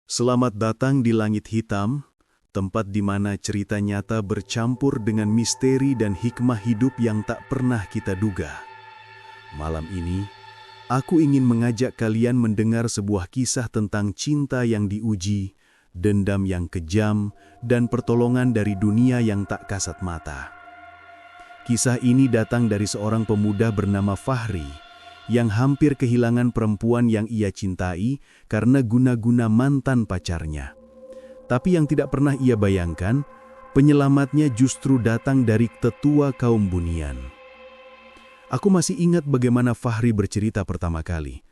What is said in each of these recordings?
Selamat datang di Langit Hitam, tempat di mana cerita nyata bercampur dengan misteri dan hikmah hidup yang tak pernah kita duga. Malam ini, aku ingin mengajak kalian mendengar sebuah kisah tentang cinta yang diuji, dendam yang kejam, dan pertolongan dari dunia yang tak kasat mata. Kisah ini datang dari seorang pemuda bernama Fahri, yang hampir kehilangan perempuan yang ia cintai karena guna-guna mantan pacarnya. Tapi yang tidak pernah ia bayangkan, penyelamatnya justru datang dari tetua kaum Bunian. Aku masih ingat bagaimana Fahri bercerita pertama kali.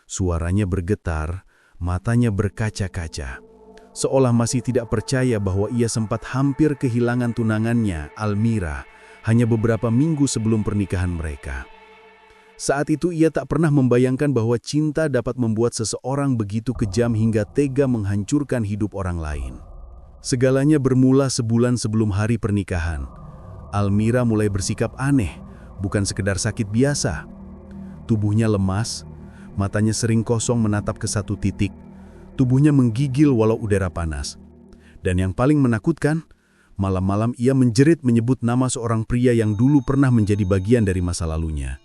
Suaranya bergetar, matanya berkaca-kaca, seolah masih tidak percaya bahwa ia sempat hampir kehilangan tunangannya, Almira, hanya beberapa minggu sebelum pernikahan mereka. Saat itu ia tak pernah membayangkan bahwa cinta dapat membuat seseorang begitu kejam hingga tega menghancurkan hidup orang lain. Segalanya bermula sebulan sebelum hari pernikahan. Almira mulai bersikap aneh, bukan sekedar sakit biasa. Tubuhnya lemas, matanya sering kosong menatap ke satu titik, tubuhnya menggigil walau udara panas. Dan yang paling menakutkan, malam-malam ia menjerit menyebut nama seorang pria yang dulu pernah menjadi bagian dari masa lalunya.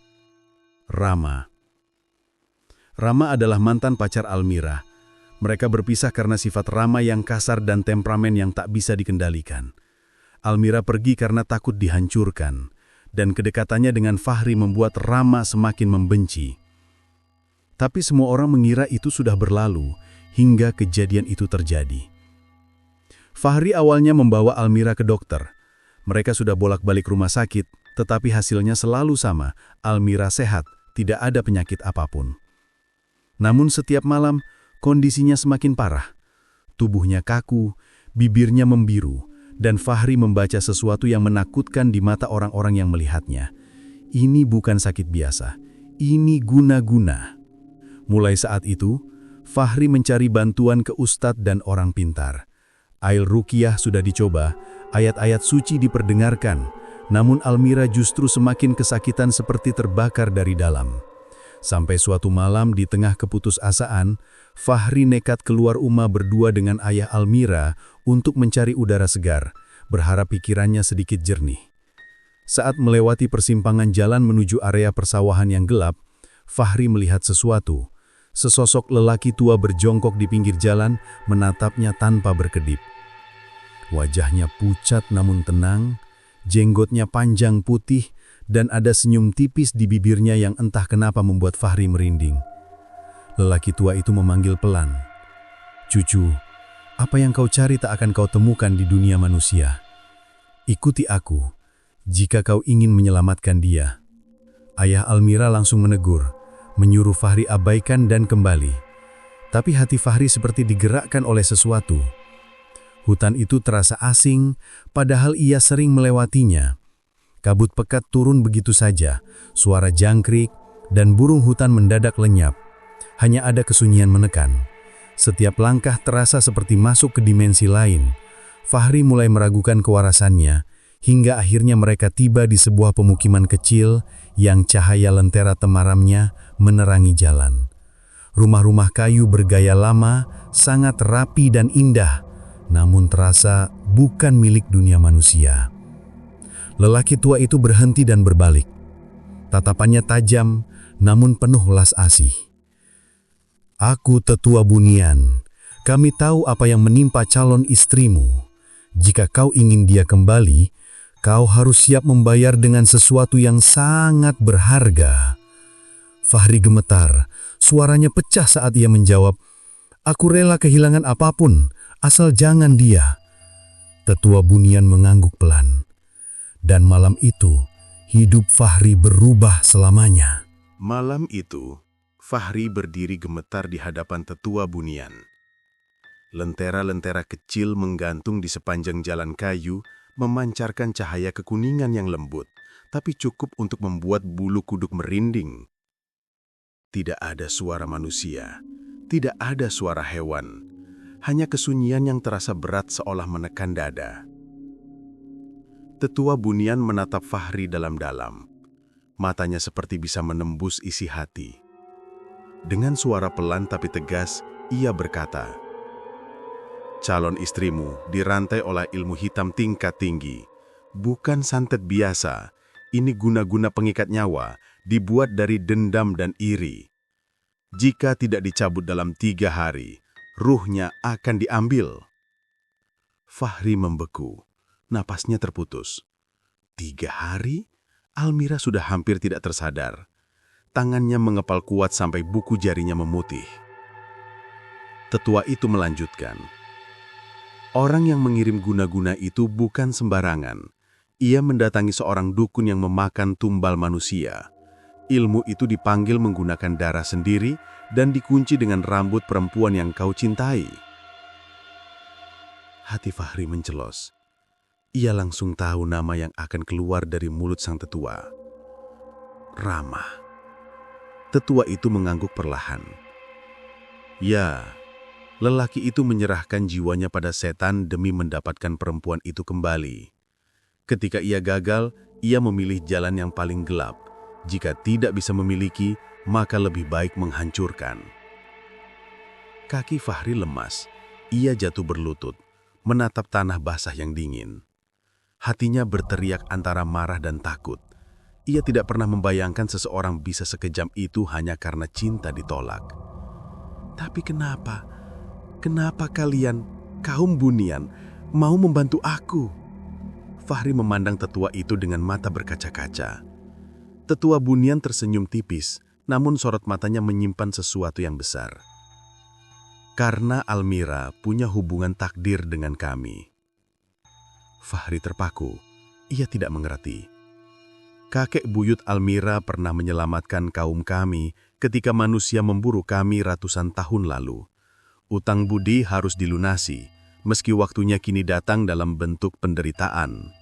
Rama. Rama adalah mantan pacar Almira. Mereka berpisah karena sifat Rama yang kasar dan temperamen yang tak bisa dikendalikan. Almira pergi karena takut dihancurkan, dan kedekatannya dengan Fahri membuat Rama semakin membenci. Tapi semua orang mengira itu sudah berlalu, hingga kejadian itu terjadi. Fahri awalnya membawa Almira ke dokter. Mereka sudah bolak-balik rumah sakit, tetapi hasilnya selalu sama, Almira sehat, tidak ada penyakit apapun. Namun setiap malam, kondisinya semakin parah. Tubuhnya kaku, bibirnya membiru, dan Fahri membaca sesuatu yang menakutkan di mata orang-orang yang melihatnya. Ini bukan sakit biasa, ini guna-guna. Mulai saat itu, Fahri mencari bantuan ke ustadz dan orang pintar. Ail Ruqyah sudah dicoba, ayat-ayat suci diperdengarkan, namun Almira justru semakin kesakitan seperti terbakar dari dalam. Sampai suatu malam di tengah keputusasaan, Fahri nekat keluar rumah berdua dengan ayah Almira untuk mencari udara segar, berharap pikirannya sedikit jernih. Saat melewati persimpangan jalan menuju area persawahan yang gelap, Fahri melihat sesuatu. Sesosok lelaki tua berjongkok di pinggir jalan, menatapnya tanpa berkedip. Wajahnya pucat namun tenang, jenggotnya panjang putih, dan ada senyum tipis di bibirnya yang entah kenapa membuat Fahri merinding. Lelaki tua itu memanggil pelan, "Cucu, apa yang kau cari tak akan kau temukan di dunia manusia. Ikuti aku, jika kau ingin menyelamatkan dia." Ayah Almira langsung menegur, menyuruh Fahri abaikan dan kembali. Tapi hati Fahri seperti digerakkan oleh sesuatu. Hutan itu terasa asing, padahal ia sering melewatinya. Kabut pekat turun begitu saja, suara jangkrik, dan burung hutan mendadak lenyap. Hanya ada kesunyian menekan. Setiap langkah terasa seperti masuk ke dimensi lain. Fahri mulai meragukan kewarasannya, hingga akhirnya mereka tiba di sebuah pemukiman kecil yang cahaya lentera temaramnya menerangi jalan. Rumah-rumah kayu bergaya lama, sangat rapi dan indah, namun terasa bukan milik dunia manusia. Lelaki tua itu berhenti dan berbalik. Tatapannya tajam, namun penuh welas asih. "Aku tetua Bunian. Kami tahu apa yang menimpa calon istrimu. Jika kau ingin dia kembali, kau harus siap membayar dengan sesuatu yang sangat berharga." Fahri gemetar, suaranya pecah saat ia menjawab, "Aku rela kehilangan apapun, asal jangan dia." Tetua Bunian mengangguk pelan. Dan malam itu, hidup Fahri berubah selamanya. Malam itu, Fahri berdiri gemetar di hadapan tetua Bunian. Lentera-lentera kecil menggantung di sepanjang jalan kayu, memancarkan cahaya kekuningan yang lembut, tapi cukup untuk membuat bulu kuduk merinding. Tidak ada suara manusia, tidak ada suara hewan, hanya kesunyian yang terasa berat seolah menekan dada. Tetua Bunian menatap Fahri dalam-dalam. Matanya seperti bisa menembus isi hati. Dengan suara pelan tapi tegas, ia berkata, calon istrimu dirantai oleh ilmu hitam tingkat tinggi. Bukan santet biasa, ini guna-guna pengikat nyawa, dibuat dari dendam dan iri. Jika tidak dicabut dalam 3 hari, ruhnya akan diambil. Fahri membeku, napasnya terputus. 3 hari? Almira sudah hampir tidak tersadar. Tangannya mengepal kuat sampai buku jarinya memutih. Tetua itu melanjutkan, orang yang mengirim guna-guna itu bukan sembarangan. Ia mendatangi seorang dukun yang memakan tumbal manusia. Ilmu itu dipanggil menggunakan darah sendiri dan dikunci dengan rambut perempuan yang kau cintai. Hati Fahri mencelos. Ia langsung tahu nama yang akan keluar dari mulut sang tetua. Rama. Tetua itu mengangguk perlahan. Ya, lelaki itu menyerahkan jiwanya pada setan demi mendapatkan perempuan itu kembali. Ketika ia gagal, ia memilih jalan yang paling gelap. Jika tidak bisa memiliki, maka lebih baik menghancurkan. Kaki Fahri lemas. Ia jatuh berlutut, menatap tanah basah yang dingin. Hatinya berteriak antara marah dan takut. Ia tidak pernah membayangkan seseorang bisa sekejam itu hanya karena cinta ditolak. Tapi kenapa? Kenapa kalian, kaum Bunian, mau membantu aku? Fahri memandang tetua itu dengan mata berkaca-kaca. Tetua Bunian tersenyum tipis, namun sorot matanya menyimpan sesuatu yang besar. Karena Almira punya hubungan takdir dengan kami. Fahri terpaku. Ia tidak mengerti. Kakek buyut Almira pernah menyelamatkan kaum kami ketika manusia memburu kami ratusan tahun lalu. Utang budi harus dilunasi, meski waktunya kini datang dalam bentuk penderitaan.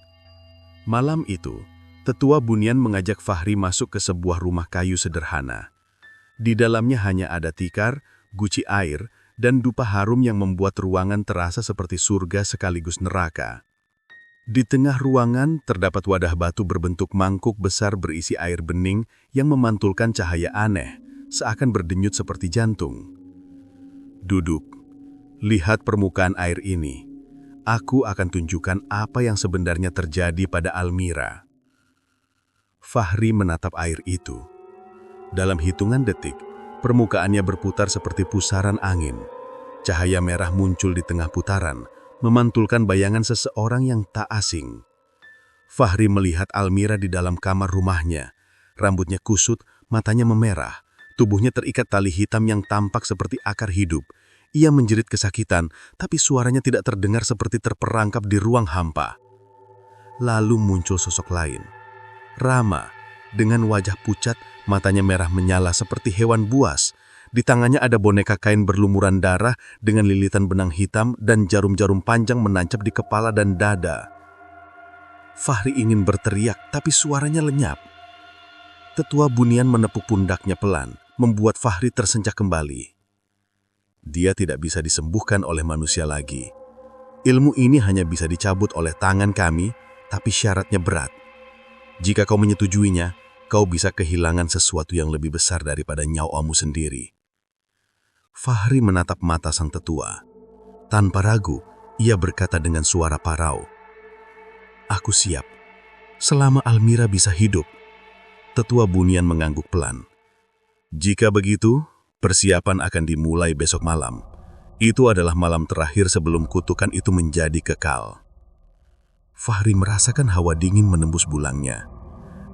Malam itu, tetua Bunian mengajak Fahri masuk ke sebuah rumah kayu sederhana. Di dalamnya hanya ada tikar, guci air, dan dupa harum yang membuat ruangan terasa seperti surga sekaligus neraka. Di tengah ruangan terdapat wadah batu berbentuk mangkuk besar berisi air bening yang memantulkan cahaya aneh, seakan berdenyut seperti jantung. Duduk, lihat permukaan air ini. Aku akan tunjukkan apa yang sebenarnya terjadi pada Almira. Fahri menatap air itu. Dalam hitungan detik, permukaannya berputar seperti pusaran angin. Cahaya merah muncul di tengah putaran, memantulkan bayangan seseorang yang tak asing. Fahri melihat Almira di dalam kamar rumahnya. Rambutnya kusut, matanya memerah. Tubuhnya terikat tali hitam yang tampak seperti akar hidup. Ia menjerit kesakitan, tapi suaranya tidak terdengar seperti terperangkap di ruang hampa. Lalu muncul sosok lain. Rama, dengan wajah pucat, matanya merah menyala seperti hewan buas. Di tangannya ada boneka kain berlumuran darah dengan lilitan benang hitam dan jarum-jarum panjang menancap di kepala dan dada. Fahri ingin berteriak, tapi suaranya lenyap. Tetua Bunian menepuk pundaknya pelan, membuat Fahri tersenjak kembali. Dia tidak bisa disembuhkan oleh manusia lagi. Ilmu ini hanya bisa dicabut oleh tangan kami, tapi syaratnya berat. Jika kau menyetujuinya, kau bisa kehilangan sesuatu yang lebih besar daripada nyawamu sendiri. Fahri menatap mata sang tetua. Tanpa ragu, ia berkata dengan suara parau, "Aku siap, selama Almira bisa hidup." Tetua Bunian mengangguk pelan. "Jika begitu, persiapan akan dimulai besok malam. Itu adalah malam terakhir sebelum kutukan itu menjadi kekal." Fahri merasakan hawa dingin menembus bulangnya.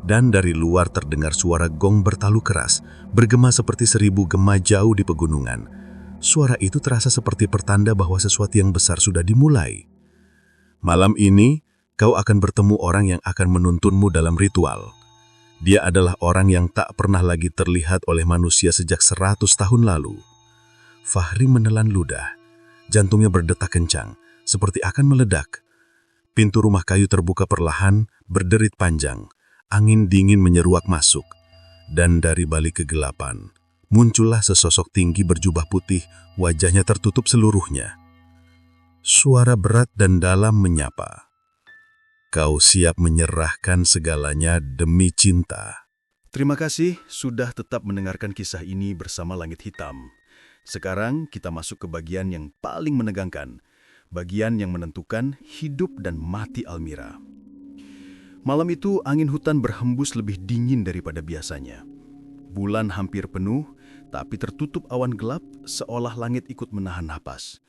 Dan dari luar terdengar suara gong bertalu keras, bergema seperti 1000 gema jauh di pegunungan. Suara itu terasa seperti pertanda bahwa sesuatu yang besar sudah dimulai. Malam ini, kau akan bertemu orang yang akan menuntunmu dalam ritual. Dia adalah orang yang tak pernah lagi terlihat oleh manusia sejak 100 tahun lalu. Fahri menelan ludah. Jantungnya berdetak kencang, seperti akan meledak. Pintu rumah kayu terbuka perlahan, berderit panjang. Angin dingin menyeruak masuk, dan dari balik kegelapan, muncullah sesosok tinggi berjubah putih, wajahnya tertutup seluruhnya. Suara berat dan dalam menyapa, "Kau siap menyerahkan segalanya demi cinta?" Terima kasih sudah tetap mendengarkan kisah ini bersama Langit Hitam. Sekarang kita masuk ke bagian yang paling menegangkan. bagian yang menentukan hidup dan mati Almira. Malam itu angin hutan berhembus lebih dingin daripada biasanya. Bulan hampir penuh, tapi tertutup awan gelap seolah langit ikut menahan napas.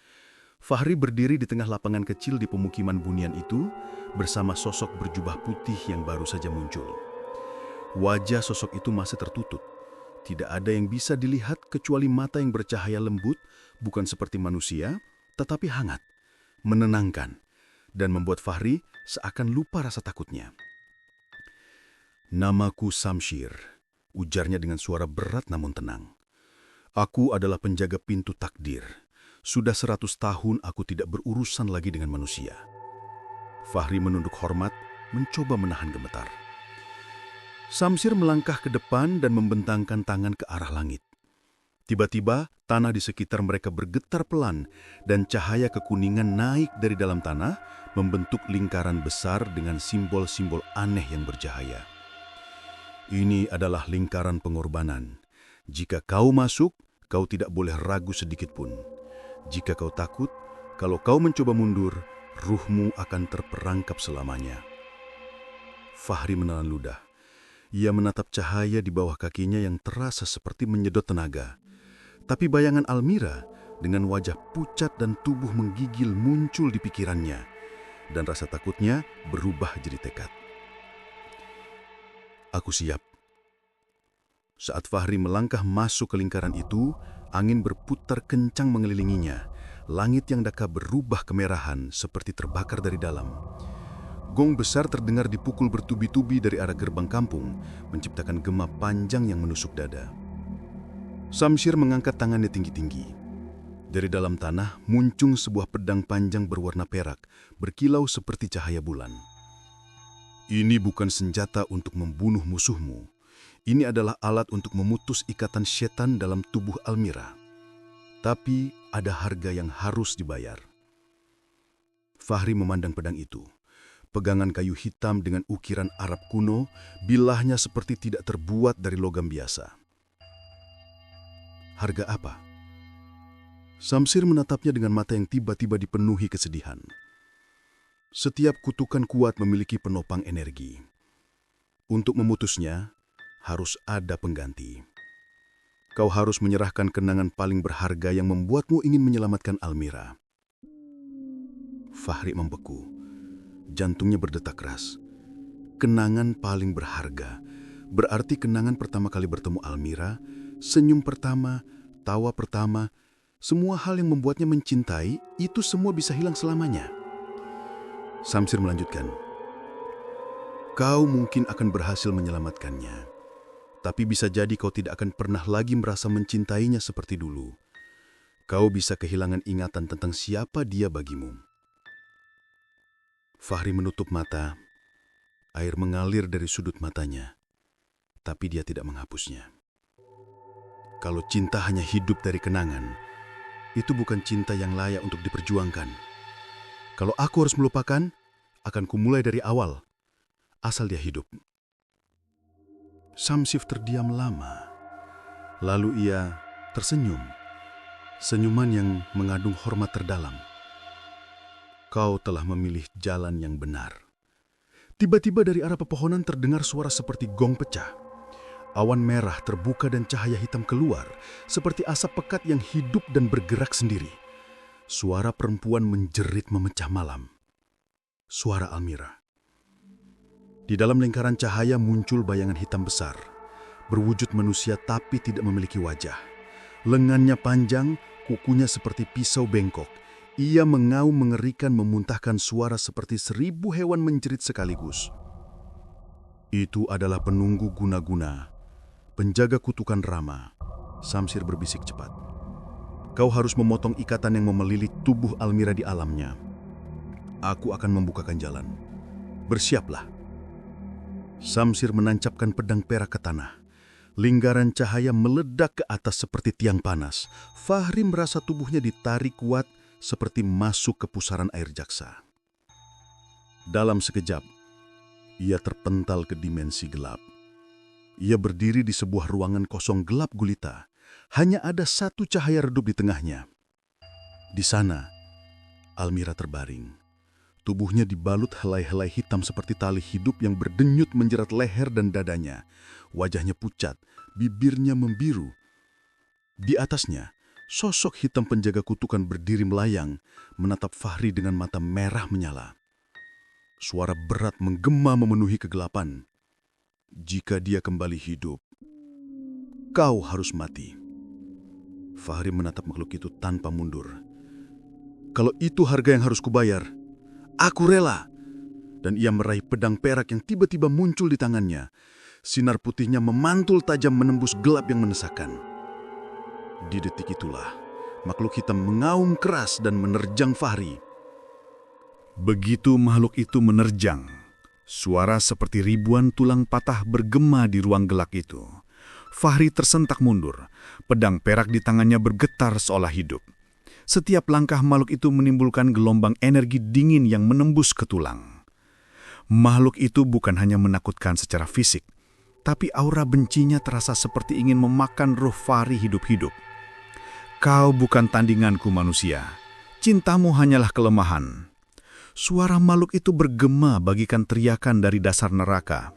Fahri berdiri di tengah lapangan kecil di pemukiman Bunian itu bersama sosok berjubah putih yang baru saja muncul. Wajah sosok itu masih tertutup. Tidak ada yang bisa dilihat kecuali mata yang bercahaya lembut, bukan seperti manusia, tetapi hangat, menenangkan, dan membuat Fahri seakan lupa rasa takutnya. "Namaku Samsyir," ujarnya dengan suara berat namun tenang. "Aku adalah penjaga pintu takdir. Sudah 100 tahun aku tidak berurusan lagi dengan manusia." Fahri menunduk hormat, mencoba menahan gemetar. Samsyir melangkah ke depan dan membentangkan tangan ke arah langit. Tiba-tiba, tanah di sekitar mereka bergetar pelan dan cahaya kekuningan naik dari dalam tanah, membentuk lingkaran besar dengan simbol-simbol aneh yang bercahaya. "Ini adalah lingkaran pengorbanan. Jika kau masuk, kau tidak boleh ragu sedikit pun. Jika kau takut, kalau kau mencoba mundur, ruhmu akan terperangkap selamanya." Fahri menelan ludah. Ia menatap cahaya di bawah kakinya yang terasa seperti menyedot tenaga. Tapi bayangan Almira dengan wajah pucat dan tubuh menggigil muncul di pikirannya, dan rasa takutnya berubah jadi tekad. "Aku siap." Saat Fahri melangkah masuk ke lingkaran itu, angin berputar kencang mengelilinginya. Langit yang daka berubah kemerahan seperti terbakar dari dalam. Gong besar terdengar dipukul bertubi-tubi dari arah gerbang kampung, menciptakan gema panjang yang menusuk dada. Samsyir mengangkat tangannya tinggi-tinggi. Dari dalam tanah muncul sebuah pedang panjang berwarna perak, berkilau seperti cahaya bulan. "Ini bukan senjata untuk membunuh musuhmu. Ini adalah alat untuk memutus ikatan setan dalam tubuh Almira. Tapi ada harga yang harus dibayar." Fahri memandang pedang itu. Pegangan kayu hitam dengan ukiran Arab kuno, bilahnya seperti tidak terbuat dari logam biasa. Harga apa? Samsyir menatapnya dengan mata yang tiba-tiba dipenuhi kesedihan. Setiap kutukan kuat memiliki penopang energi. Untuk memutusnya, harus ada pengganti. Kau harus menyerahkan kenangan paling berharga yang membuatmu ingin menyelamatkan Almira. Fahri membeku. Jantungnya berdetak keras. Kenangan paling berharga. Berarti kenangan pertama kali bertemu Almira, senyum pertama, tawa pertama, semua hal yang membuatnya mencintai, itu semua bisa hilang selamanya. Samsyir melanjutkan, "Kau mungkin akan berhasil menyelamatkannya. Tapi bisa jadi kau tidak akan pernah lagi merasa mencintainya seperti dulu. Kau bisa kehilangan ingatan tentang siapa dia bagimu." Fahri menutup mata. Air mengalir dari sudut matanya. Tapi dia tidak menghapusnya. Kalau cinta hanya hidup dari kenangan, itu bukan cinta yang layak untuk diperjuangkan. Kalau aku harus melupakan, akan kumulai dari awal, asal dia hidup. Samsyir terdiam lama. Lalu ia tersenyum. Senyuman yang mengandung hormat terdalam. "Kau telah memilih jalan yang benar." Tiba-tiba dari arah pepohonan terdengar suara seperti gong pecah. Awan merah terbuka dan cahaya hitam keluar, seperti asap pekat yang hidup dan bergerak sendiri. Suara perempuan menjerit memecah malam. Suara Almira. Di dalam lingkaran cahaya muncul bayangan hitam besar, berwujud manusia tapi tidak memiliki wajah. Lengannya panjang, kukunya seperti pisau bengkok. Ia mengaum mengerikan, memuntahkan suara seperti 1000 hewan menjerit sekaligus. "Itu adalah penunggu guna-guna, penjaga kutukan Rama," Samsyir berbisik cepat. "Kau harus memotong ikatan yang memelilit tubuh Almira di alamnya. Aku akan membukakan jalan. Bersiaplah." Samsyir menancapkan pedang perak ke tanah. Lingkaran cahaya meledak ke atas seperti tiang panas. Fahri merasa tubuhnya ditarik kuat seperti masuk ke pusaran air jaksa. Dalam sekejap, ia terpental ke dimensi gelap. Ia berdiri di sebuah ruangan kosong gelap gulita. Hanya ada satu cahaya redup di tengahnya. Di sana, Almira terbaring. Tubuhnya dibalut helai-helai hitam seperti tali hidup yang berdenyut menjerat leher dan dadanya. Wajahnya pucat, bibirnya membiru. Di atasnya, sosok hitam penjaga kutukan berdiri melayang, menatap Fahri dengan mata merah menyala. Suara berat menggema memenuhi kegelapan. Jika dia kembali hidup, kau harus mati. Fahri menatap makhluk itu tanpa mundur. Kalau itu harga yang harus kubayar, aku rela. Dan ia meraih pedang perak yang tiba-tiba muncul di tangannya. Sinar putihnya memantul tajam menembus gelap yang menesahkan. Di detik itulah, makhluk hitam mengaum keras dan menerjang Fahri. Begitu makhluk itu menerjang, suara seperti ribuan tulang patah bergema di ruang gelap itu. Fahri tersentak mundur, pedang perak di tangannya bergetar seolah hidup. Setiap langkah makhluk itu menimbulkan gelombang energi dingin yang menembus ke tulang. Makhluk itu bukan hanya menakutkan secara fisik, tapi aura bencinya terasa seperti ingin memakan ruh Fahri hidup-hidup. Kau bukan tandinganku manusia, cintamu hanyalah kelemahan. Suara makhluk itu bergema bagikan teriakan dari dasar neraka.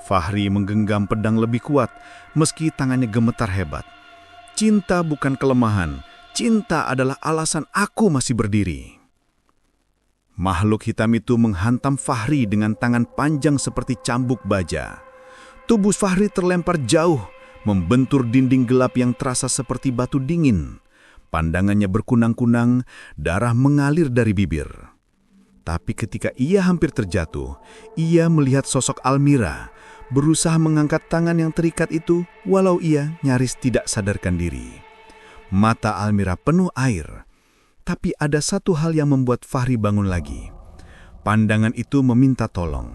Fahri menggenggam pedang lebih kuat, meski tangannya gemetar hebat. Cinta bukan kelemahan, cinta adalah alasan aku masih berdiri. Makhluk hitam itu menghantam Fahri dengan tangan panjang seperti cambuk baja. Tubuh Fahri terlempar jauh, membentur dinding gelap yang terasa seperti batu dingin. Pandangannya berkunang-kunang, darah mengalir dari bibir. Tapi ketika ia hampir terjatuh, ia melihat sosok Almira, berusaha mengangkat tangan yang terikat itu, walau ia nyaris tidak sadarkan diri. Mata Almira penuh air, tapi ada satu hal yang membuat Fahri bangun lagi. Pandangan itu meminta tolong.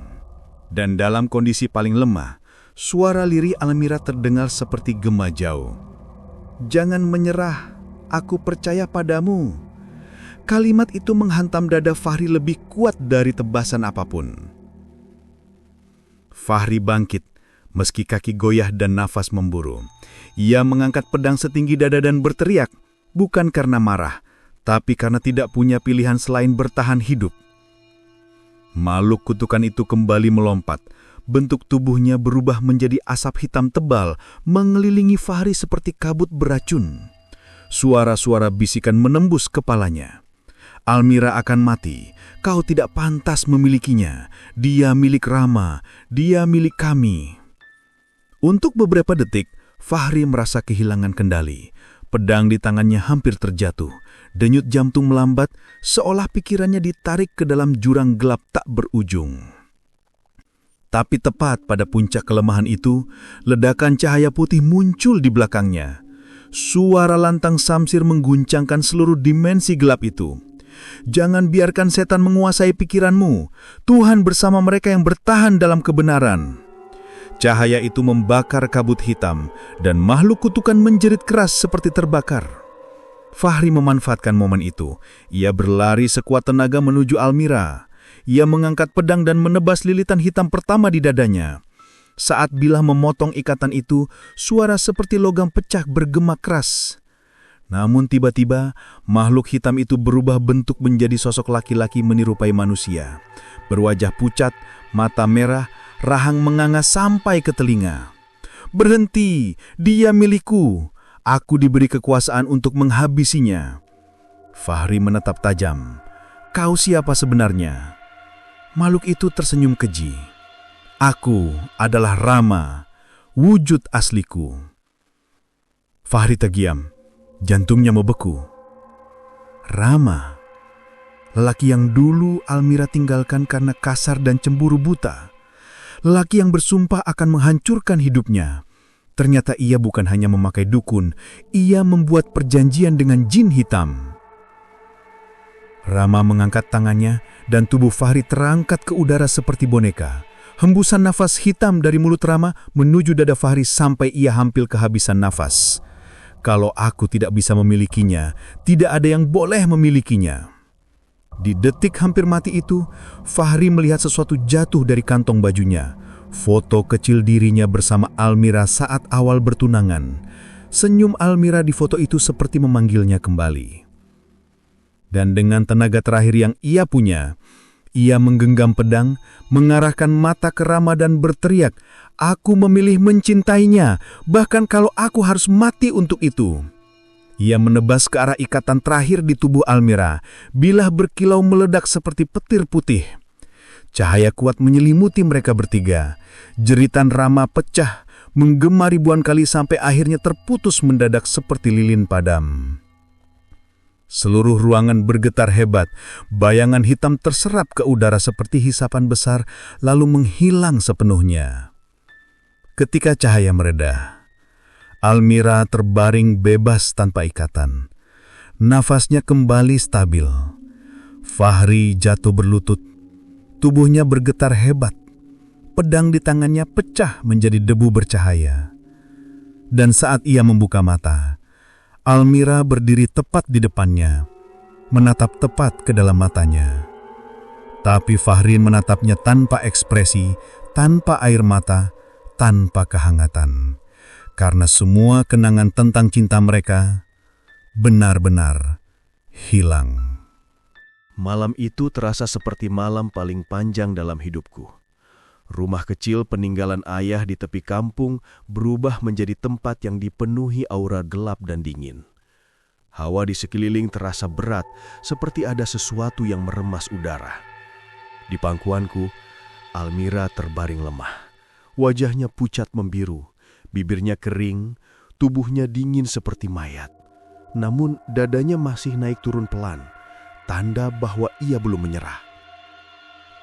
Dan dalam kondisi paling lemah, suara lirih Almira terdengar seperti gema jauh. "Jangan menyerah. Aku percaya padamu." Kalimat itu menghantam dada Fahri lebih kuat dari tebasan apapun. Fahri bangkit, meski kaki goyah dan nafas memburu. Ia mengangkat pedang setinggi dada dan berteriak, bukan karena marah, tapi karena tidak punya pilihan selain bertahan hidup. Makhluk kutukan itu kembali melompat. Bentuk tubuhnya berubah menjadi asap hitam tebal, mengelilingi Fahri seperti kabut beracun. Suara-suara bisikan menembus kepalanya. "Almira akan mati. Kau tidak pantas memilikinya. Dia milik Rama. Dia milik kami." Untuk beberapa detik, Fahri merasa kehilangan kendali. Pedang di tangannya hampir terjatuh. Denyut jantung melambat, seolah pikirannya ditarik ke dalam jurang gelap tak berujung. Tapi tepat pada puncak kelemahan itu, ledakan cahaya putih muncul di belakangnya. Suara lantang samsir mengguncangkan seluruh dimensi gelap itu. "Jangan biarkan setan menguasai pikiranmu. Tuhan bersama mereka yang bertahan dalam kebenaran." Cahaya itu membakar kabut hitam, dan makhluk kutukan menjerit keras seperti terbakar. Fahri memanfaatkan momen itu. Ia berlari sekuat tenaga menuju Almira. Ia mengangkat pedang dan menebas lilitan hitam pertama di dadanya. Saat bilah memotong ikatan itu, suara seperti logam pecah bergema keras. Namun tiba-tiba, makhluk hitam itu berubah bentuk menjadi sosok laki-laki menyerupai manusia. Berwajah pucat, mata merah, rahang menganga sampai ke telinga. "Berhenti, dia milikku. Aku diberi kekuasaan untuk menghabisinya." Fahri menatap tajam. "Kau siapa sebenarnya?" Makhluk itu tersenyum keji. "Aku adalah Rama, wujud asliku." Fahri terdiam, jantungnya membeku. Rama, lelaki yang dulu Almira tinggalkan karena kasar dan cemburu buta. Lelaki yang bersumpah akan menghancurkan hidupnya. Ternyata ia bukan hanya memakai dukun, ia membuat perjanjian dengan jin hitam. Rama mengangkat tangannya dan tubuh Fahri terangkat ke udara seperti boneka. Hembusan nafas hitam dari mulut Rama menuju dada Fahri sampai ia hampir kehabisan nafas. "Kalau aku tidak bisa memilikinya, tidak ada yang boleh memilikinya." Di detik hampir mati itu, Fahri melihat sesuatu jatuh dari kantong bajunya. Foto kecil dirinya bersama Almira saat awal bertunangan. Senyum Almira di foto itu seperti memanggilnya kembali. Dan dengan tenaga terakhir yang ia punya, ia menggenggam pedang, mengarahkan mata ke Rama dan berteriak, "Aku memilih mencintainya, bahkan kalau aku harus mati untuk itu." Ia menebas ke arah ikatan terakhir di tubuh Almira, bilah berkilau meledak seperti petir putih. Cahaya kuat menyelimuti mereka bertiga. Jeritan Rama pecah, menggema ribuan kali sampai akhirnya terputus mendadak seperti lilin padam. Seluruh ruangan bergetar hebat, bayangan hitam terserap ke udara seperti hisapan besar, lalu menghilang sepenuhnya. Ketika cahaya mereda, Almira terbaring bebas tanpa ikatan. Nafasnya kembali stabil. Fahri jatuh berlutut, tubuhnya bergetar hebat. Pedang di tangannya pecah menjadi debu bercahaya. Dan saat ia membuka mata, Almira berdiri tepat di depannya, menatap tepat ke dalam matanya. Tapi Fahri menatapnya tanpa ekspresi, tanpa air mata, tanpa kehangatan. Karena semua kenangan tentang cinta mereka benar-benar hilang. Malam itu terasa seperti malam paling panjang dalam hidupku. Rumah kecil peninggalan ayah di tepi kampung berubah menjadi tempat yang dipenuhi aura gelap dan dingin. Hawa di sekeliling terasa berat, seperti ada sesuatu yang meremas udara. Di pangkuanku, Almira terbaring lemah. Wajahnya pucat membiru, bibirnya kering, tubuhnya dingin seperti mayat. Namun dadanya masih naik turun pelan, tanda bahwa ia belum menyerah.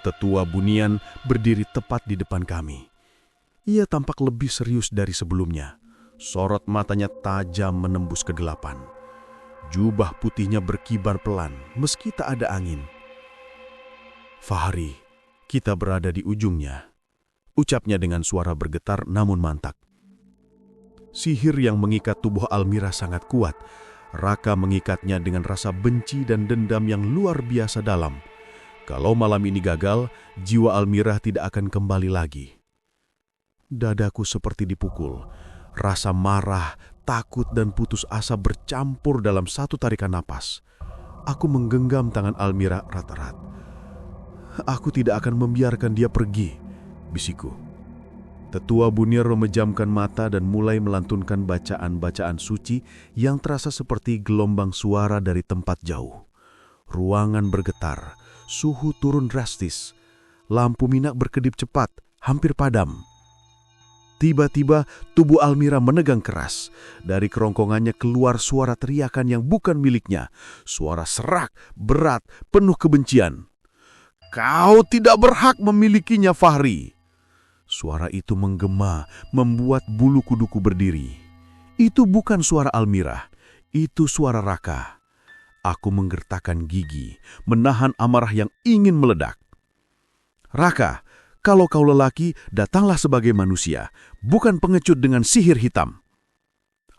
Tetua Bunian berdiri tepat di depan kami. Ia tampak lebih serius dari sebelumnya. Sorot matanya tajam menembus kegelapan. Jubah putihnya berkibar pelan meski tak ada angin. "Fahri, kita berada di ujungnya," ucapnya dengan suara bergetar namun mantap. Sihir yang mengikat tubuh Almira sangat kuat. Raka mengikatnya dengan rasa benci dan dendam yang luar biasa dalam. Kalau malam ini gagal, jiwa Almira tidak akan kembali lagi. Dadaku seperti dipukul. Rasa marah, takut, dan putus asa bercampur dalam satu tarikan napas. Aku menggenggam tangan Almira erat-erat. "Aku tidak akan membiarkan dia pergi," bisikku. Tetua Bunian memejamkan mata dan mulai melantunkan bacaan-bacaan suci yang terasa seperti gelombang suara dari tempat jauh. Ruangan bergetar. Suhu turun drastis. Lampu minak berkedip cepat, hampir padam. Tiba-tiba tubuh Almira menegang keras. Dari kerongkongannya keluar suara teriakan yang bukan miliknya. Suara serak, berat, penuh kebencian. "Kau tidak berhak memilikinya, Fahri." Suara itu menggema, membuat bulu kuduku berdiri. Itu bukan suara Almira, itu suara Raka. Aku menggertakkan gigi, menahan amarah yang ingin meledak. "Raka, kalau kau lelaki, datanglah sebagai manusia, bukan pengecut dengan sihir hitam."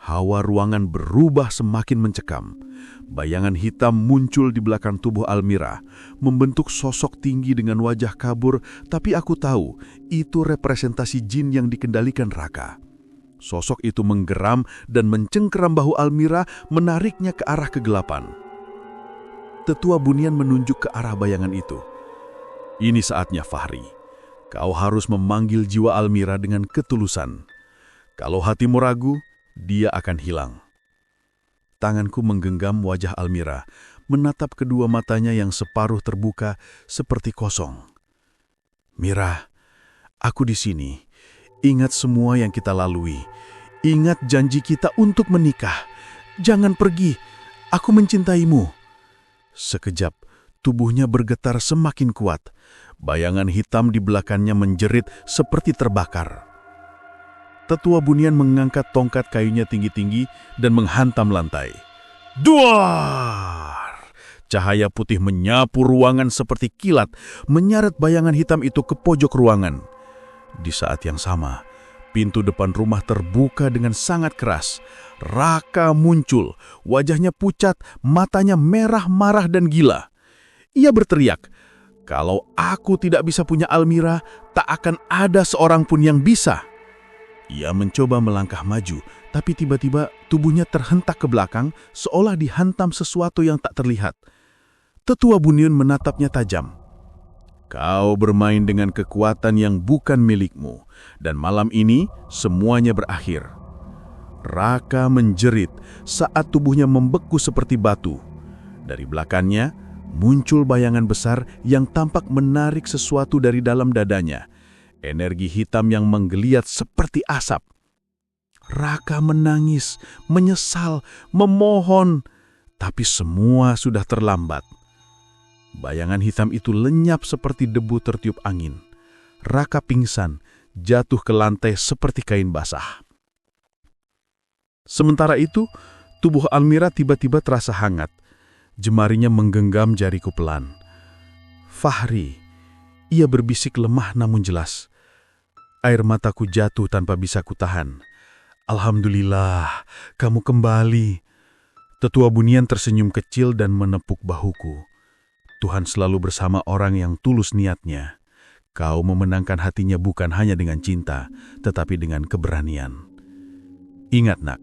Hawa ruangan berubah semakin mencekam. Bayangan hitam muncul di belakang tubuh Almira, membentuk sosok tinggi dengan wajah kabur, tapi aku tahu itu representasi jin yang dikendalikan Raka. Sosok itu menggeram dan mencengkeram bahu Almira, menariknya ke arah kegelapan. Tetua Bunian menunjuk ke arah bayangan itu. "Ini saatnya, Fahri. Kau harus memanggil jiwa Almira dengan ketulusan. Kalau hatimu ragu, dia akan hilang." Tanganku menggenggam wajah Almira, menatap kedua matanya yang separuh terbuka seperti kosong. "Mira, aku di sini. Ingat semua yang kita lalui. Ingat janji kita untuk menikah. Jangan pergi. Aku mencintaimu." Sekejap, tubuhnya bergetar semakin kuat. Bayangan hitam di belakangnya menjerit seperti terbakar. Tetua Bunian mengangkat tongkat kayunya tinggi-tinggi dan menghantam lantai. Duar! Cahaya putih menyapu ruangan seperti kilat, menyeret bayangan hitam itu ke pojok ruangan. Di saat yang sama, pintu depan rumah terbuka dengan sangat keras. Raka muncul, wajahnya pucat, matanya merah, marah, dan gila. Ia berteriak, "Kalau aku tidak bisa punya Almira, tak akan ada seorang pun yang bisa." Ia mencoba melangkah maju, tapi tiba-tiba tubuhnya terhentak ke belakang seolah dihantam sesuatu yang tak terlihat. Tetua Bunian menatapnya tajam. Kau bermain dengan kekuatan yang bukan milikmu, dan malam ini semuanya berakhir. Raka menjerit saat tubuhnya membeku seperti batu. Dari belakangnya muncul bayangan besar yang tampak menarik sesuatu dari dalam dadanya. Energi hitam yang menggeliat seperti asap. Raka menangis, menyesal, memohon, tapi semua sudah terlambat. Bayangan hitam itu lenyap seperti debu tertiup angin. Raka pingsan, jatuh ke lantai seperti kain basah. Sementara itu, tubuh Almira tiba-tiba terasa hangat. Jemarinya menggenggam jariku pelan. Fahri, ia berbisik lemah namun jelas. Air mataku jatuh tanpa bisa kutahan. Alhamdulillah, kamu kembali. Tetua Bunian tersenyum kecil dan menepuk bahuku. Tuhan selalu bersama orang yang tulus niatnya. Kau memenangkan hatinya bukan hanya dengan cinta, tetapi dengan keberanian. Ingat nak,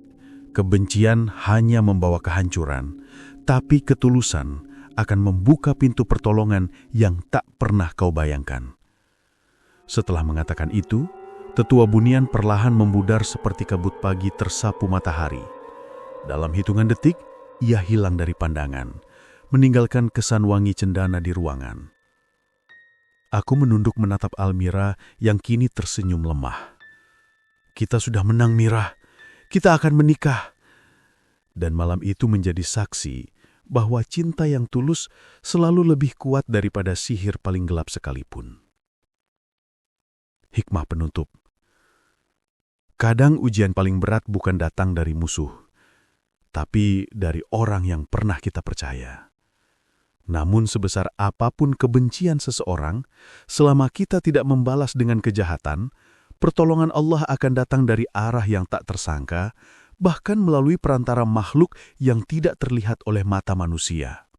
kebencian hanya membawa kehancuran, tapi ketulusan akan membuka pintu pertolongan yang tak pernah kau bayangkan. Setelah mengatakan itu, Tetua Bunian perlahan membudar seperti kabut pagi tersapu matahari. Dalam hitungan detik, ia hilang dari pandangan, meninggalkan kesan wangi cendana di ruangan. Aku menunduk menatap Almira yang kini tersenyum lemah. Kita sudah menang, Mira. Kita akan menikah. Dan malam itu menjadi saksi bahwa cinta yang tulus selalu lebih kuat daripada sihir paling gelap sekalipun. Hikmah penutup. Kadang ujian paling berat bukan datang dari musuh, tapi dari orang yang pernah kita percaya. Namun sebesar apapun kebencian seseorang, selama kita tidak membalas dengan kejahatan, pertolongan Allah akan datang dari arah yang tak tersangka, bahkan melalui perantara makhluk yang tidak terlihat oleh mata manusia.